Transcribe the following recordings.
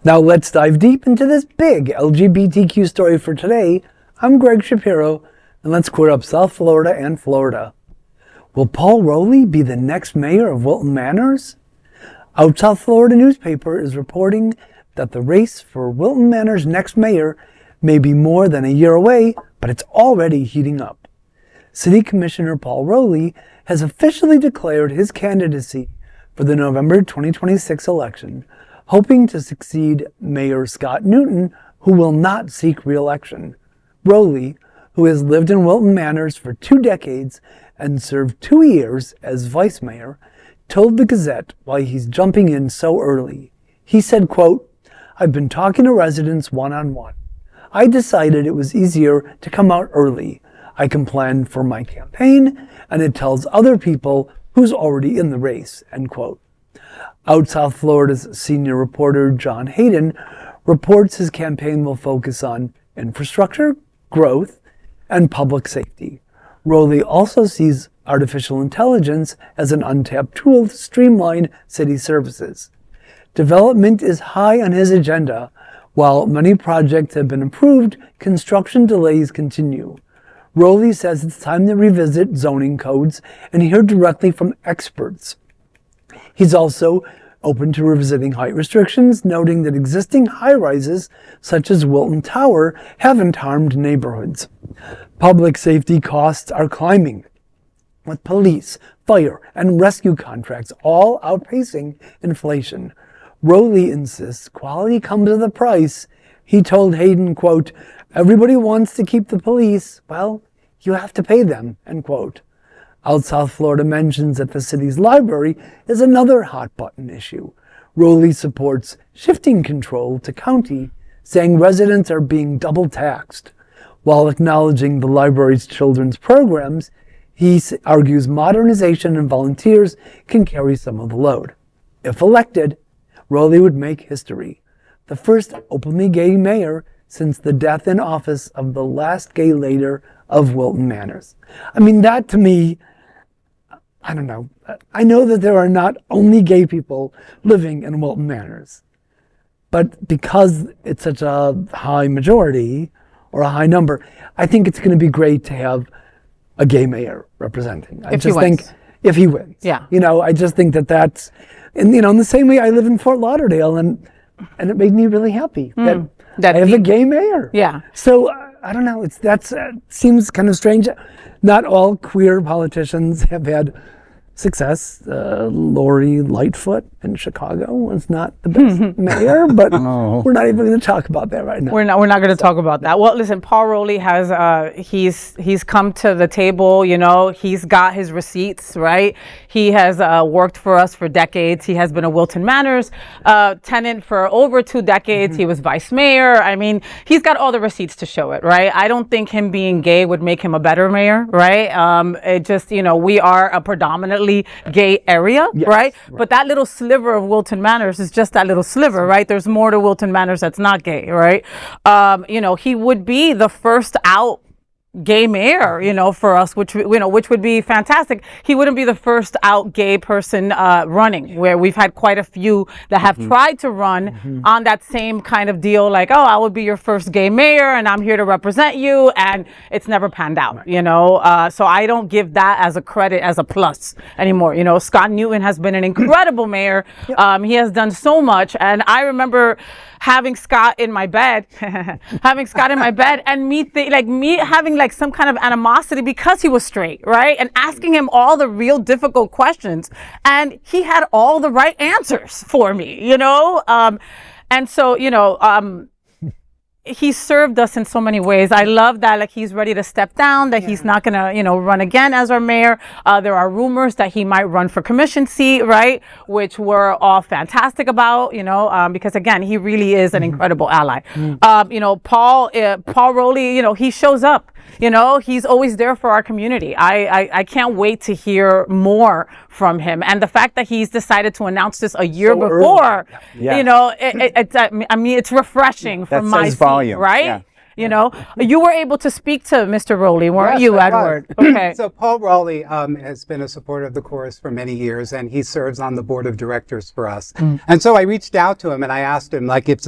Now let's dive deep into this big LGBTQ story for today. I'm Greg Shapiro, and let's clear up South Florida and Florida. Will Paul Rolli be the next mayor of Wilton Manors? OutSFL Newspaper is reporting that the race for Wilton Manors' next mayor may be more than a year away, but it's already heating up. City Commissioner Paul Rolli has officially declared his candidacy for the November 2026 election, hoping to succeed Mayor Scott Newton, who will not seek re-election. Rolli, who has lived in Wilton Manors for 2 decades and served 2 years as vice mayor, told the Gazette why he's jumping in so early. He said, quote, "I've been talking to residents one-on-one. I decided it was easier to come out early. I can plan for my campaign, and it tells other people who's already in the race," end quote. Out South Florida's senior reporter, John Hayden, reports his campaign will focus on infrastructure, growth, and public safety. Rolli also sees artificial intelligence as an untapped tool to streamline city services. Development is high on his agenda. While many projects have been approved, construction delays continue. Rolli says it's time to revisit zoning codes and hear directly from experts. He's also open to revisiting height restrictions, noting that existing high-rises, such as Wilton Tower, haven't harmed neighborhoods. Public safety costs are climbing, with police, fire, and rescue contracts all outpacing inflation. Rolli insists quality comes with a price. He told Hayden, quote, "Everybody wants to keep the police. Well, you have to pay them," end quote. Out South Florida mentions that the city's library is another hot-button issue. Rolli supports shifting control to county, saying residents are being double-taxed. While acknowledging the library's children's programs, he argues modernization and volunteers can carry some of the load. If elected, Rolli would make history. The first openly gay mayor since the death in office of the last gay leader of Wilton Manors. I mean, that to me, I don't know. I know that there are not only gay people living in Wilton Manors, but because it's such a high majority or a high number, I think it's going to be great to have a gay mayor representing. I just think if he wins. Yeah. You know, I just think that that's, and you know, in the same way I live in Fort Lauderdale, and it made me really happy that I have a gay mayor. Yeah. So I don't know. That's seems kind of strange. Not all queer politicians have had success. Lori Lightfoot in Chicago was not the best mayor, but we're not even going to talk about that right now. We're not going to talk about that. Well, listen, Paul Rolli has he's come to the table. You know, he's got his receipts, right? He has worked for us for decades. He has been a Wilton Manors tenant for over 2 decades. He was vice mayor. I mean, he's got all the receipts to show it, right? I don't think him being gay would make him a better mayor, right? It just, you know, we are a predominantly gay area, right? But that little sliver of Wilton Manors is just that little sliver, right? There's more to Wilton Manors that's not gay, right? You know, he would be the first out gay mayor, you know, for us, which would be fantastic. He wouldn't be the first out gay person running, where we've had quite a few that have tried to run on that same kind of deal, like, oh, I will be your first gay mayor and I'm here to represent you, and it's never panned out, you know. So I don't give that as a credit, as a plus anymore. You know, Scott Newton has been an incredible mayor. He has done so much, and I remember having Scott in my bed, and me having like some kind of animosity because he was straight, right? And asking him all the real difficult questions, and he had all the right answers for me, you know? And so, you know, he served us in so many ways. I love that, like, he's ready to step down, that he's not gonna, you know, run again as our mayor. There are rumors that he might run for commission seat, right? Which we're all fantastic about, you know, because again, he really is an incredible ally. You know, Paul Rolli, you know, he shows up, you know, he's always there for our community. I can't wait to hear more from him. And the fact that he's decided to announce this a year before, you know, I mean, it's refreshing from my seat, right? You know, you were able to speak to Mr. Rolli, weren't you, I Edward? was. Okay. So Paul Rolli has been a supporter of the chorus for many years, and he serves on the board of directors for us. And so I reached out to him and I asked him, like, if,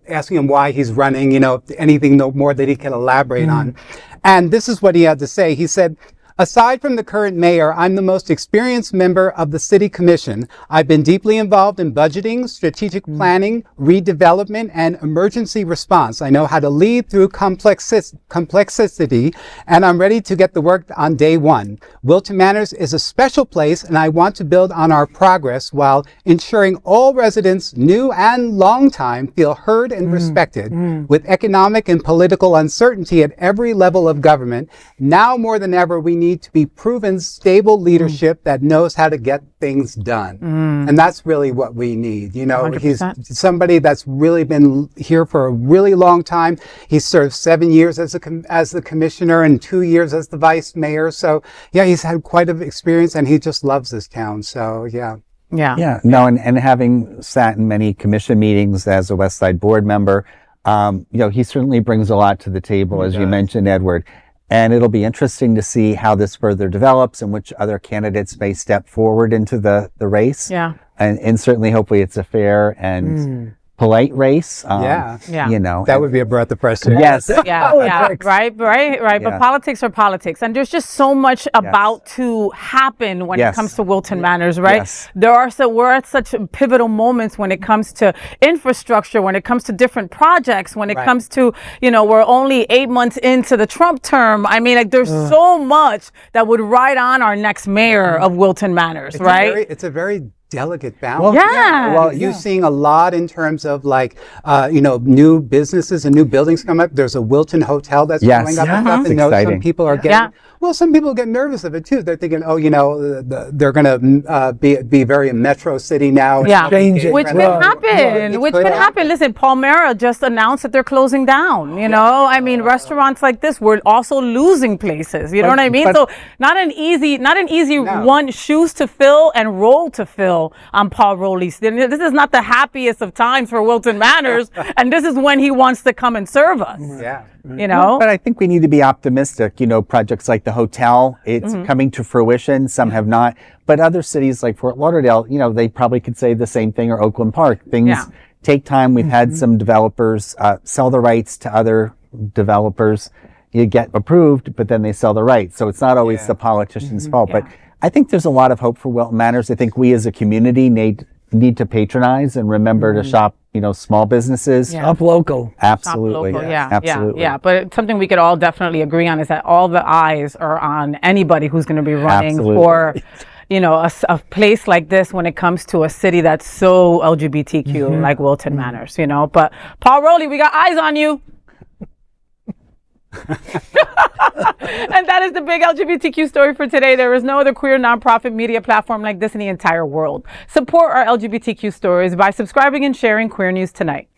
asking him why he's running, anything no more that he can elaborate on. And this is what he had to say. He said, "Aside from the current mayor, I'm the most experienced member of the city commission. I've been deeply involved in budgeting, strategic planning, redevelopment, and emergency response. I know how to lead through complexity, and I'm ready to get the work on day one. Wilton Manors is a special place, and I want to build on our progress while ensuring all residents, new and long time, feel heard and respected. With economic and political uncertainty at every level of government, now more than ever, we need to be proven stable leadership that knows how to get things done." And that's really what we need. 100%. He's somebody that's really been here for a really long time. He served 7 years as the commissioner and 2 years as the vice mayor. So yeah, he's had quite an experience, and he just loves this town. So yeah. Yeah, no, and having sat in many commission meetings as a West Side board member, he certainly brings a lot to the table, as you mentioned, Edward. And it'll be interesting to see how this further develops and which other candidates may step forward into the race. Yeah. And certainly, hopefully, it's a fair and polite race. Yeah. That would be a breath of fresh air. Yes. Yeah, right. But Yeah. politics are politics, and there's just so much about to happen when it comes to Wilton Manors, right? Yes. We're at such pivotal moments when it comes to infrastructure, when it comes to different projects, when it comes to, we're only 8 months into the Trump term. I mean, there's so much that would ride on our next mayor of Wilton Manors, right? It's a very delicate balance. Well, You're seeing a lot in terms of new businesses and new buildings come up. There's a Wilton Hotel that's going up and stuff. And some people are getting, some people get nervous of it too. They're thinking, they're going to be very metro city now. Which could happen. Listen, Palmyra just announced that they're closing down. I mean, restaurants like this, we're also losing places. You know what I mean? So not an easy one shoes to fill and role to fill on Paul Rolli's. This is not the happiest of times for Wilton Manors, and this is when he wants to come and serve us. But I think we need to be optimistic. Projects like the hotel, it's coming to fruition. Some have not, but other cities like Fort Lauderdale, they probably could say the same thing, or Oakland Park. Things take time. We've had some developers sell the rights to other developers. You get approved, but then they sell the rights. So it's not always the politician's fault. But I think there's a lot of hope for Wilton Manors. I think we as a community need to patronize and remember to shop, small businesses. Up local. Absolutely. Shop local, Absolutely. Yeah. But something we could all definitely agree on is that all the eyes are on anybody who's going to be running for, a place like this when it comes to a city that's so LGBTQ like Wilton Manors, But Paul Rolli, we got eyes on you. And that is the big LGBTQ story for today. There is no other queer nonprofit media platform like this in the entire world. Support our LGBTQ stories by subscribing and sharing Queer News Tonight.